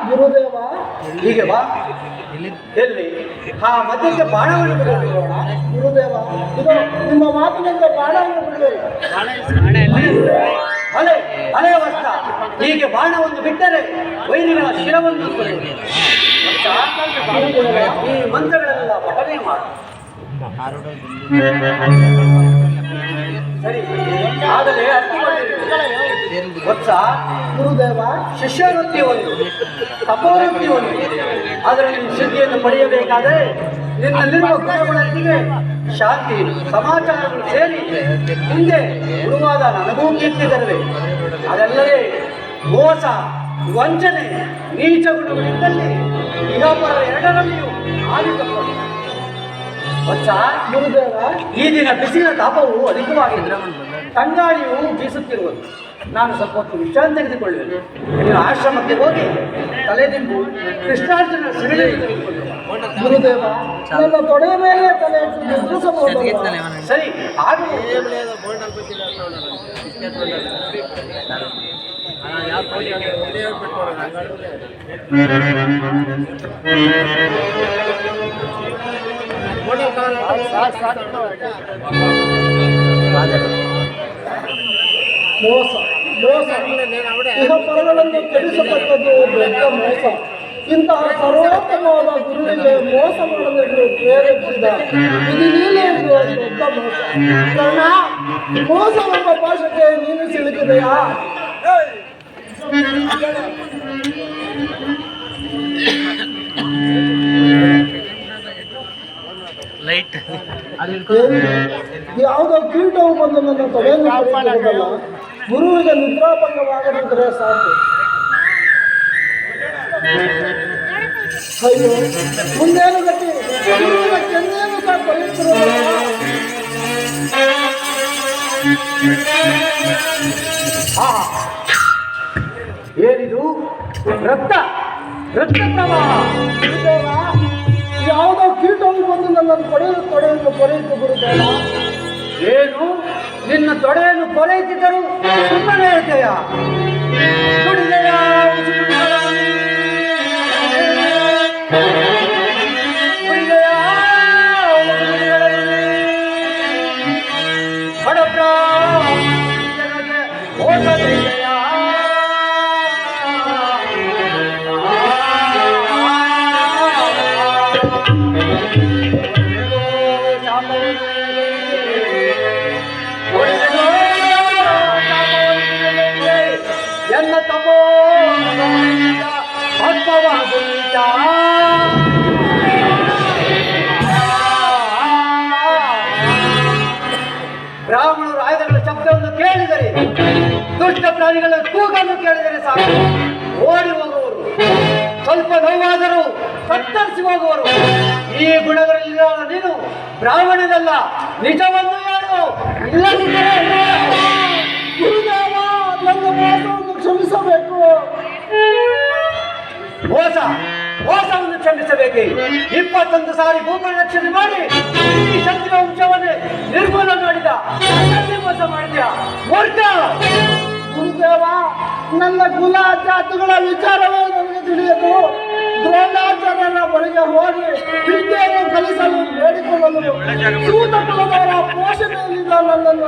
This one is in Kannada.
ಗುರುದೇವ ಹೀಗೆ ಬಾ. ಎಲ್ಲಿ ಆ ಮಧ್ಯಕ್ಕೆ ಬಾಣವನ್ನು ಬಿಡೋಣ. ಗುರುದೇವ ಇದು ನಿಮ್ಮ ಮಾತಿನಿಂದ ಬಾಣವನ್ನು ಬಿಡಬೇಕು. ಅಲೆ ಅಲೆ ವಸ್ತ ಹೀಗೆ ಬಾಣವನ್ನು ಬಿಟ್ಟರೆ ವೈರಿಗಳ ಶಿರವನ್ನು ಈ ಮಂತ್ರಗಳೆಲ್ಲ ಪಠನೆ ಮಾಡು. ಸರಿ ಆಗಲೇ ವತ್ಸ ಗುರುದೇವ ಶಿಷ್ಯವೃತ್ತಿ ಒಂದು ತಪೋವೃತ್ತಿ ಒಂದು. ಅದರಲ್ಲಿ ಸಿದ್ಧಿಯನ್ನು ಪಡೆಯಬೇಕಾದರೆ ನಿನ್ನಲ್ಲಿರುವ ಗುಣಗಳೊಂದಿಗೆ ಶಾಂತಿ ಸಮಾಚಾರಗಳು ಸೇರಿ ಹಿಂದೆ ಗುರುವಾದ ನನಗೂ ಕೀರ್ತಿ ತರಬೇಕು. ಅದಲ್ಲದೆ ಮೋಸ ವಂಚನೆ ನೀಚ ಗುಣಗಳಿದ್ದಲ್ಲಿ ಇಹಪರ ಎರಡರಲ್ಲಿಯೂ ಆಲಿಕಬಹುದು. ವತ್ಸ ಗುರುದೇವ ಈ ದಿನ ಬಿಸಿಲಿನ ತಾಪವು ಅಧಿಕವಾಗಿದ್ದರೆ ತಂಗಾಳಿಯು ಬೀಸುತ್ತಿರುವುದು. ನಾನು ಸ್ವಲ್ಪ ಹೊತ್ತು ವಿಶ್ರಾಂತಿ ತೆಗೆದುಕೊಳ್ಳುವೆ. ನೀನು ಆಶ್ರಮಕ್ಕೆ ಹೋಗಿ ತಲೆದಿಂಬು ಕೃಷ್ಣಾರ್ಜುನ ಶಿಬಿರದಲ್ಲಿ ತೆಗೆದುಕೊಂಡು ಗುರುದೇವ ನನ್ನ ತೊಡೆಯ ಮೇಲೆ ತಲೆ ಸರಿ ಆಗ ಮೋಸ ಮೋಸ ಇಹಪರಗಳನ್ನು ಕೆಡಿಸತಕ್ಕದ್ದು ದೊಡ್ಡ ಮೋಸ. ಇಂತಹ ಸರ್ವೋತ್ತಮವಾದ ಗುರುವಿಗೆ ಮೋಸ ಮಾಡಲೆಂದು ಪ್ರೇರೇಪಿಸಿದ ಇದು ನೀನೇ ಎಂದು ದೊಡ್ಡ ಮೋಸ. ಕಾರಣ ಮೋಸವೆಂಬ ಭಾಷೆಗೆ ನೀನು ಸಿಲುಕಿದೆಯಾ? ಯಾವುದೋ ಕೀಟವು ಬಂದು ನನ್ನ ತೊಡೆಯನ್ನು ಪಡೆಯುವುದಲ್ಲ. ಗುರುವಿಗೆ ನಿದ್ರಾಭಂಗವಾಗದಿದ್ದರೆ ಸಾಕು. ಅಯ್ಯೋ ಮುಂದೇನು ಗತಿ? ಗುರುವಿನ ಕೆನ್ನೆಯನ್ನು ಸಹ ಪಡೆಯುತ್ತಿರುವ ಏನಿದು ರಕ್ತ ರಕ್ತ ಪ್ರವಾಹ. ಯಾವುದೋ ಕೀಟವು ಬಂದು ನನ್ನನ್ನು ತೊಡೆಯನ್ನು ಪಡೆಯಿತು ಗುರುದೇವ. ಏನು ನಿನ್ನ ತೊಡೆಯನ್ನು ಕೊರೆಯುತ್ತಿದ್ದರು ಸುಮ್ಮನೆ ಇರ್ತೆಯಾ? ಎಲ್ಲ ತಪೋ ಆತ್ಮವಾಗುತ್ತಾ ಬ್ರಾಹ್ಮಣರು ಆಯುಧಗಳ ಶಬ್ದವನ್ನು ಕೇಳಿದರೆ, ದುಷ್ಟ ಪ್ರಾಣಿಗಳ ಕೂಗನ್ನು ಕೇಳಿದರೆ ಸಾಕು ಓಡಿ ಹೋಗುವರು. ಸ್ವಲ್ಪ ನೋವಾದರೂ ಕತ್ತರಿಸಿ ಹೋಗುವರು. ಈ ಗುಣಗಳಲ್ಲಿ ನೀನು ಬ್ರಾಹ್ಮಣನಲ್ಲ, ನಿಜವನ್ನು ಹೇಳು. ಇಲ್ಲದಿದ್ದರೆ ಗುರುದೇವ ನನ್ನ ಮೋಸವನ್ನು ಕ್ಷಮಿಸಬೇಕು. ಮೋಸವನ್ನು ಕ್ಷಮಿಸಬೇಕೆ? 21 ಸಾರಿ ಭೂಪರಿರಕ್ಷಣೆ ಮಾಡಿ ಈ ಶತ್ರು ವಂಶವನ್ನೇ ನಿರ್ಮೂಲ ಮಾಡಿದ ಮೋಸ ಮಾಡಿದ್ಯ ಮೂರ್ಖ. ಗುರುದೇವ ನನ್ನ ಕುಲ ಜಾತಿಗಳ ವಿಚಾರವೇ ನನಗೆ ತಿಳಿಯದು. ದ್ರೋಣಾಚಾರ್ಯರ ಬಳಿಗೆ ಹೋಗಿ ವಿದ್ಯೆಯನ್ನು ಕಲಿಸಲು ಬೇಡಿಕೊಳ್ಳಲು ಸೂತ ಕುಲದವರ ಪೋಷಣೆಯಲ್ಲಿದ್ದ ನನ್ನನ್ನು